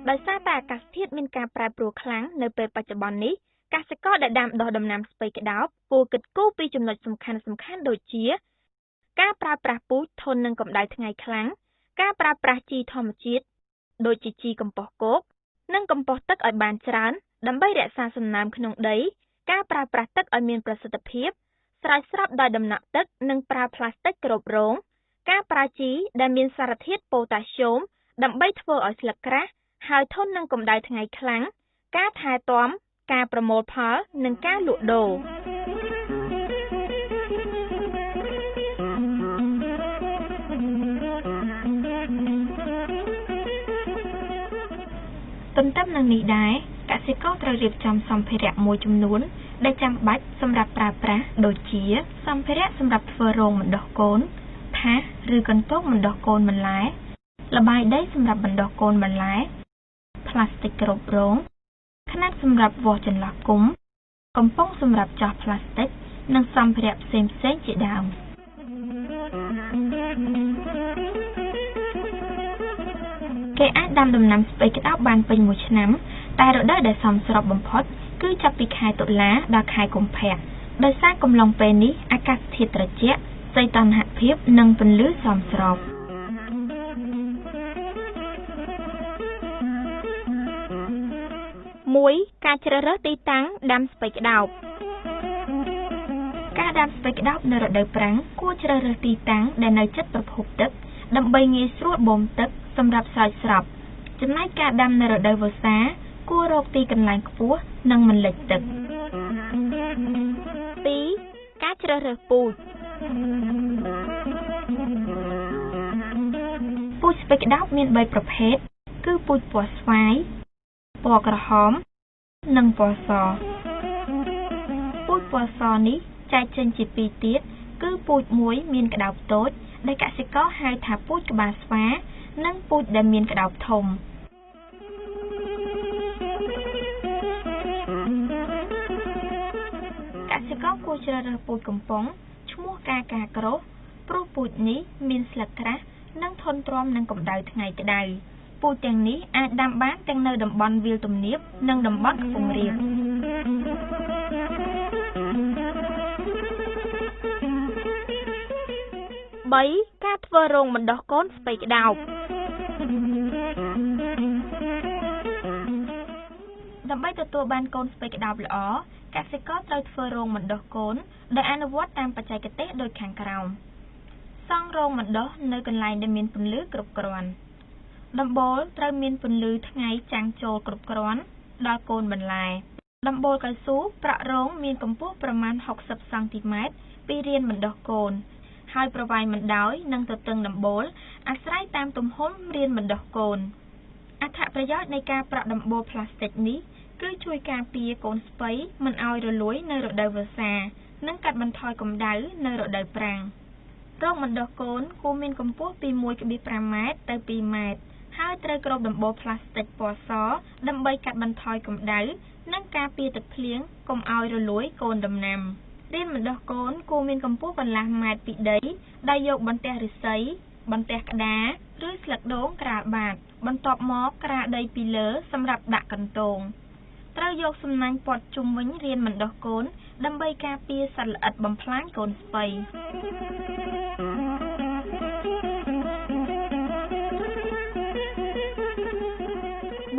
ដោយសារតែអាកាសធាតុមានការប្រែប្រួលខ្លាំងនៅពេលបច្ចុប្បន្ននេះកសិករដែលដាំដុះដំណាំស្ពៃក្តោបគួរគិតគូរពីចំណុចសំខាន់ៗដូចជាការប្រើប្រាស់ពូជធន់នឹងកម្ដៅថ្ងៃខ្លាំងការប្រើប្រាស់ជីធម្មជាតិដូចជាជីកំប៉ុស្តគោកនិងកំប៉ុស្តទឹកឲ្យបានច្រើនដើម្បីរក្សាសំណើមក្នុងដីការប្រើប្រាស់ទឹកឲ្យមានប្រសិទ្ធភាពស្រោចស្រពដោយដំណក់ទឹកនិងប្រើផ្លាស្ទិកគ្រប់រងការប្រើជីដែលមានសារធាតុប៉ូតាស្យូមដើម្បីធ្វើឲ្យស្លឹកក្រាស់ហើយធន់នឹងកម្ដៅថ្ងៃខ្លាំងការថែទាំការប្រមូលផលនិងការលក់ដូរទន្ទឹមនឹងនេះដែរកសិករត្រូវរៀបចំសម្ភារៈមួយចំនួនដែលចាំបាច់សម្រាប់ប្រើប្រាស់ដូចជាសម្ភារៈសម្រាប់ធ្វើរងបណ្ដុះកូនថាសឬកន្ទោងបណ្ដុះកូនបន្លែល្បាយដីសម្រាប់បណ្ដុះកូនបន្លែផ្លាស្ទិកគ្រប់រងខ្នាតសម្រាប់វាស់ចន្លោះគុម្ពកំប៉ុងសម្រាប់ចោះផ្លាស្ទិកនិងសម្ភារៈផ្សេងៗជាដើមគេអាចដាំដំណាំស្ពៃក្តោបបានពេញមួយឆ្នាំតែរដូវដែលសមស្របបំផុតគឺចាប់ពីខែតុលាដល់ខែកុម្ភៈដោយសារកំឡុងពេលនេះអាកាសធាតុត្រជាក់សីតុណ្ហភាពនិងពន្លឺសមស្រប1. ការជ្រើសរើសទីតាំងដាំស្ពៃក្តោបការដាំស្ពៃក្តោបនៅរដូវប្រាំងគួរជ្រើសរើសទីតាំងដែលនៅជិតប្រភពទឹកដើម្បីងាយស្រួលបូមទឹកសម្រាប់ស្រោចស្រពចំណែកការដាំនៅរដូវវស្សាគួររកទីកន្លែងខ្ពស់និងមិនលិចទឹក 2. ការជ្រើសរើសពូជពូជស្ពៃក្តោបមាន3ប្រភេទគឺពូជពណ៌ស្វាយពណ៌ក្រហមនិងពណ៌សពូជពណ៌សនេះចែកចេញជាពីរទៀតគឺពូជមួយមានក្តោបតូចដែលកសិករហៅថាពូជក្បាលស្វានិងពូជដែលមានក្តោបធំកសិករគួរជ្រើសរើសពូជកំប៉ុងឈ្មោះកាក្រូសព្រោះពូជនេះមានស្លឹកក្រាស់និងធន់ទ្រាំនឹងកម្ដៅថ្ងៃក្តៅពូជទាំងនេះអាចដាំបានទាំងនៅតំបន់វាលទំនាបនិងតំបន់ខ្ពង់រាប 3. ការធ្វើរងបណ្ដុះកូនស្ពៃក្តោបដើម្បីទទួលបានកូនស្ពៃក្តោបល្អកសិករត្រូវធ្វើរងបណ្ដុះកូនដោយអនុវត្តតាមបច្ចេកទេសដូចខាងក្រោមសង់រងបណ្ដុះនៅកន្លែងដែលមានពន្លឺគ្រប់គ្រាន់ដំបូលត្រូវមានពន្លឺថ្ងៃចាំងចូលគ្រប់គ្រាន់ដល់កូនបន្លែដំបូលកៅស៊ូប្រក់រងមានកម្ពស់ប្រមាណ60 សង់ទីម៉ែត្រពីរានបណ្ដុះកូនហើយប្រវែងមិនដោយនិងទទឹងដំបូលអាស្រ័យតាមទំហំរានបណ្ដុះកូនអត្ថប្រយោជន៍នៃការប្រក់ដំបូលផ្លាស្ទិកនេះគឺជួយការពារកូនស្ពៃមិនឲ្យរលួយនៅរដូវវស្សានិងកាត់បន្ថយកម្ដៅនៅរដូវប្រាំងរងបណ្ដុះកូនគួរមានកម្ពស់ពី 1,5 ម៉ែត្រទៅ 2 ម៉ែត្រហើយត្រូវគ្របដំបូលផ្លាស្ទិកពណ៌សដើម្បីកាត់បន្ថយកម្ដៅនិងការពារទឹកភ្លៀងកុំឲ្យរលួយកូនដំណាំរានបណ្ដុះកូនគួរមានកម្ពស់កន្លះម៉ែត្រពីដីដោយយកបន្ទះឫស្សីបន្ទះក្តារឬស្លឹកដូងក្រាលបាតបន្ទាប់មកក្រាលដីពីលើសម្រាប់ដាក់កន្ទោងត្រូវយកសំណាញ់ព័ទ្ធជុំវិញរានបណ្ដុះកូនដើម្បីការពារសត្វល្អិតបំផ្លាញកូនស្ពៃ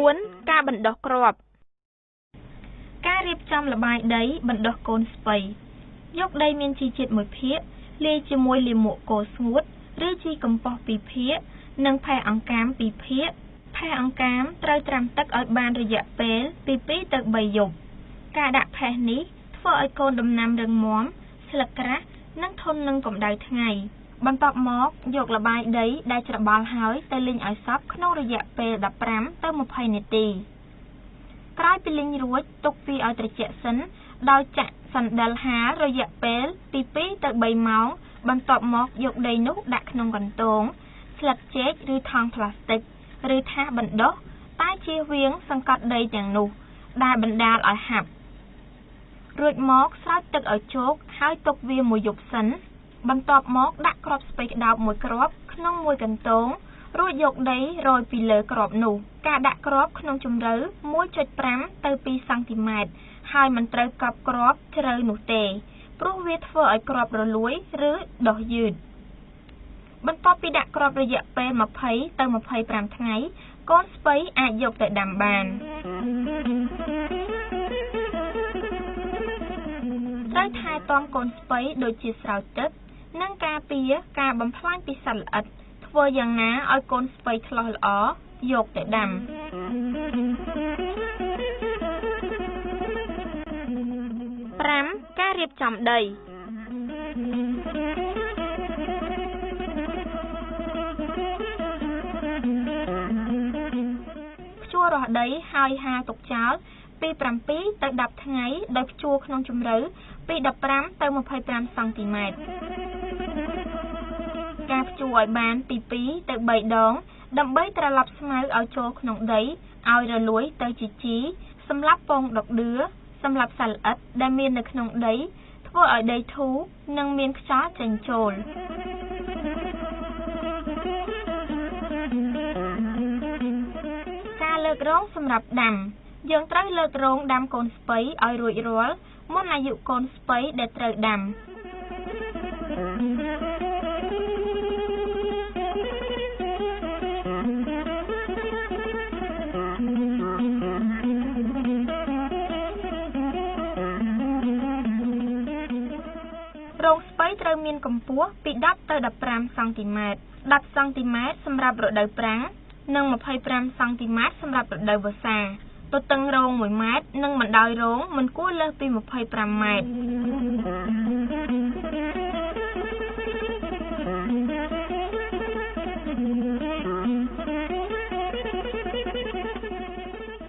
4. ការបណ្ដុះគ្រាប់ការរៀបចំល្បាយដីបណ្ដុះកូនស្ពៃយកដីមានជីជាតិមួយភាគលាយជាមួយលាមកគោស្ងួតឬជីកំប៉ុស្ត2ភាគនិងផេះអង្កាម2ភាគផេះអង្កាមត្រូវត្រាំទឹកឲ្យបានរយៈពេលពី2ទៅ3យប់ការដាក់ផេះនេះធ្វើឲ្យកូនដំណាំរឹងមាំស្លឹកក្រាស់និងធន់នឹងកម្ដៅថ្ងៃ បន្ទាប់មកយកល្បាយដីដែលច្របល់ហើយទៅលីងឲ្យសព្វក្នុងរយៈពេល15 ទៅ 20 នាទីក្រោយពីលីងរួចទុកវាឲ្យត្រជាក់សិនដោយចាក់សណ្ដែលហាលរយៈពេលពី 2 ទៅ 3 ម៉ោងបន្ទាប់មកយកដីនោះដាក់ក្នុងកន្ទោងស្លឹកចេកឬថង់ប្លាស្ទិកឬថាសបណ្ដុះតែជៀសវាងសង្កត់ដីទាំងនោះដែលបណ្ដាលឲ្យហាប់រួចមកស្រោចទឹកឲ្យជោគហើយទុកវាមួយយប់សិនបន្ទាប់មកដាក់គ្រាប់ស្ពៃក្តោបមួយគ្រាប់ក្នុងមួយកន្ទោងរួចយកដីរោយពីលើគ្រាប់នោះការដាក់គ្រាប់ក្នុងជម្រៅ 1.5 ទៅ 2 សង់ទីម៉ែត្រហើយមិនត្រូវកប់គ្រាប់ជ្រៅនោះទេព្រោះវាធ្វើឲ្យគ្រាប់រលួយឬដុះយឺតបន្ទាប់ពីដាក់គ្រាប់រយៈពេល 20 ទៅ 25 ថ្ងៃកូនស្ពៃអាចយកទៅដាំបានត្រូវថែទាំកូនស្ពៃដូចជាស្រោចទឹកនិងការពារការបំផ្លាញពីសត្វល្អិតធ្វើយ៉ាងណាឲ្យកូនស្ពៃឆ្លោះល្អយកទៅដាំ5. ការរៀបចំដីភ្ជួររាស់ដីហើយហាលទុកចោលពី 7 ទៅ 10 ថ្ងៃដោយភ្ជួរក្នុងជម្រៅពី 15 ទៅ 25 សង់ទីម៉ែត្រការភ្ជួរឲ្យបានពី 2 ទៅ 3 ដងដើម្បីត្រឡប់ស្មៅឲ្យចូលក្នុងដីឲ្យរលួយទៅជាជីសម្រាប់ពងដុកដឿសម្រាប់សត្វល្អិតដែលមាននៅក្នុងដីធ្វើឲ្យដីធូរនិងមានខ្យល់ចេញចូលការលើករងសម្រាប់ដាំយើងត្រូវលើករងដាំកូនស្ពៃឲ្យរួចរាល់មុនអាយុកូនស្ពៃដែលត្រូវដាំរងស្ពៃត្រូវមានកម្ពស់ពី 10 ទៅ 15 សង់ទីម៉ែត្រ 10 សង់ទីម៉ែត្រសម្រាប់រដូវប្រាំងនិង 25 សង់ទីម៉ែត្រសម្រាប់រដូវវស្សាទទឹងរង 1 ម៉ែត្រនិងបណ្ដោយរងមិនគួរលើសពី 25 ម៉ែត្រ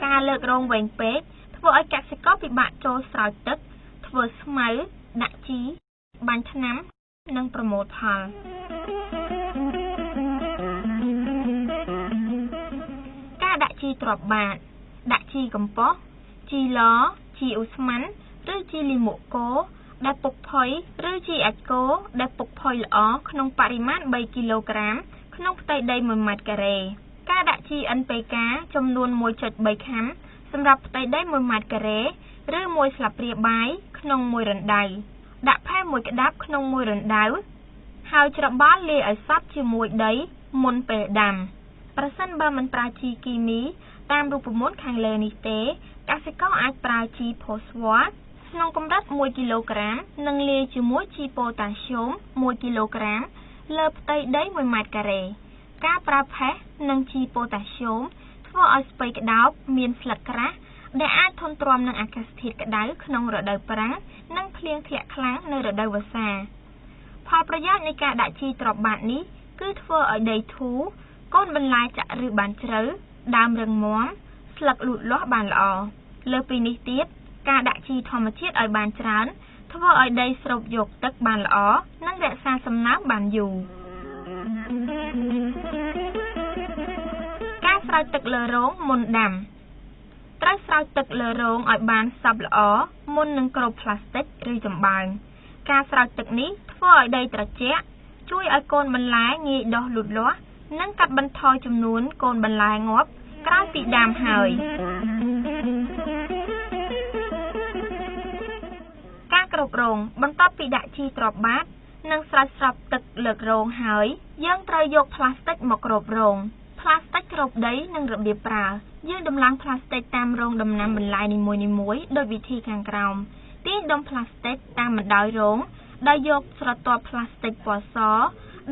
ការលើករងវែងពេកធ្វើឲ្យកសិករពិបាកចូលស្រោចទឹកធ្វើស្មៅដាក់ជីបាញ់ថ្នាំនិងប្រមូលផលការដាក់ជីទ្រាប់បាតដាក់ជីកំប៉ុស្តជីឡជីអ៊ូស្មាន់ឬជីលីមួកគោដែលពុកផុយឬជីអាចគោដែលពុកផុយល្អក្នុងបរិមាណ 3 គីឡូក្រាមក្នុងផ្ទៃដី 1 ម៉ែត្រការ៉េការដាក់ជី NPK ចំនួន 1.3 ខាំសម្រាប់ផ្ទៃដី 1 ម៉ែត្រការ៉េឬ 1 ស្លាបព្រាបាយក្នុង 1 រណ្ដៅដាក់ផែ1ក្តាប់ក្នុង 1 រណ្ដៅហើយច្របល់លាយឲ្យសព្វជាមួយដីមុនពេលដាំប្រសិនបើមិនប្រើជីគីមីតាមរូបមន្តខាងលើនេះទេកសិករអាចប្រើជីផូស្វ័រក្នុងកម្រិត 1 គីឡូក្រាមនិងលាយជាមួយជីប៉ូតាស្យូម 1 គីឡូក្រាមលើផ្ទៃដី 1 ម៉ែត្រការ៉េការប្រើផេះនិងជីប៉ូតាស្យូមធ្វើឲ្យស្ពៃក្តោបមានស្លឹកក្រាស់ដែលអាចធន់ទ្រាំនឹងអាកាសធាតុក្តៅក្នុងរដូវប្រាំងនិងភ្លៀងធ្លាក់ខ្លាំងនៅរដូវវស្សាផលប្រយោជន៍នៃការដាក់ជីទ្រាប់បាតនេះគឺធ្វើឲ្យដីធូរកូនបន្លែចាក់ឫសបានជ្រៅដើមរឹងមាំស្លឹកលូតលាស់បានល្អលើសពីនេះទៀតការដាក់ជីធម្មជាតិឲ្យបានច្រើនធ្វើឲ្យដីស្រូបយកទឹកបានល្អនិងរក្សាសំណើមបានយូរការស្រោចទឹកលើរងមុនដាំត្រូវស្រោចទឹកលើរងឲ្យបានសព្វល្អមុននឹងគ្របផ្លាស្ទិកឬចំបើងការស្រោចទឹកនេះធ្វើឲ្យដីត្រជាក់ជួយឲ្យកូនបន្លែងាយដុះលូតលាស់និងកាត់បន្ថយចំនួនកូនបន្លែងាប់ក្រោយពីដាំហើយការគ្រប់គ្រងបន្ទាប់ពីដាក់ជីទ្រាប់បាតនិងស្រោចស្រពទឹកលើករងហើយយើងត្រូវយកផ្លាស្ទិកមកគ្របរងផ្លាស្ទិកគ្របដីនិងរបៀបប្រើយើងដំឡើងផ្លាស្ទិកតាមរងដំណាំបន្លែនីមួយៗដោយវិធីខាងក្រោមទាញដុំផ្លាស្ទិកតាមបណ្ដោយរងដោយយកស្រទាប់ផ្លាស្ទិកពណ៌ស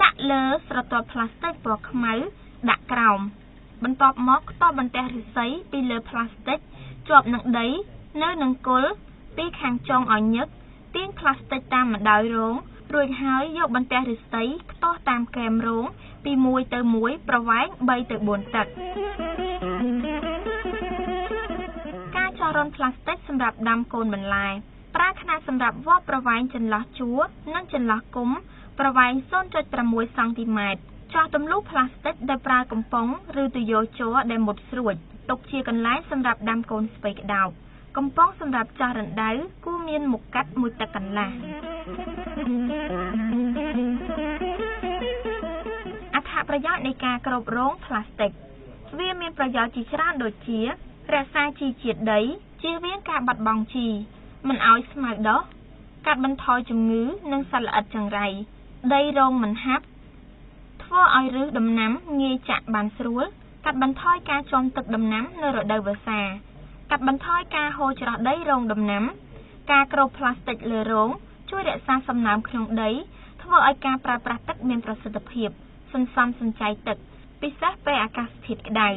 ដាក់លើស្រទាប់ផ្លាស្ទិកពណ៌ខ្មៅដាក់ក្រោមបន្ទាប់មកខ្ទប់បន្ទះឫស្សីពីលើផ្លាស្ទិកជាប់នឹងដីនៅនឹងគល់ពីខាងចុងឲ្យញឹកទាញផ្លាស្ទិកតាមបណ្ដោយរង រួចហើយយកបន្ទះឫស្សីខ្ទាស់តាមគែមរងពី1ទៅ1ប្រវែង3ទៅ4តឹកការចោះរន្ធផ្លាស្ទិកសម្រាប់ដាំកូនបន្លែប្រើខ្នាតសម្រាប់វាស់ប្រវែងចន្លោះជួរនិងចន្លោះគុម្ពប្រវែង 0.6 សង់ទីម៉ែត្រចោះទម្លុះផ្លាស្ទិកដោយប្រើកំប៉ុងឬទុយោជ័រដែលមុតស្រួចទុកជាកន្លែងសម្រាប់ដាំកូនស្ពៃក្តោបកំប៉ុងសម្រាប់ចោះរណ្ដៅគួរមានមុខកាត់1តឹកកន្លះអត្ថប្រយោជន៍នៃការគ្របរងផ្លាស្ទិកវាមានប្រយោជន៍ជាច្រើនដូចជារក្សាជីជាតិដីជៀសវាងការបាត់បង់ជីមិនឲ្យស្មៅដុះកាត់បន្ថយជំងឺនិងសត្វល្អិតចង្រៃដីរងមិនហាប់ធ្វើឲ្យឫសដំណាំងាយចាក់បានស្រួលកាត់បន្ថយការជន់ទឹកដំណាំនៅរដូវវស្សាកាត់បន្ថយការហូរច្រោះដីរងដំណាំការគ្របផ្លាស្ទិកលើរងជួយរក្សាសំណើមក្នុងដីធ្វើឲ្យការប្រើប្រាស់ទឹកមានប្រសិទ្ធភាពសន្សំសំចៃទឹកពិសេសពេលអាកាសធាតុក្តៅ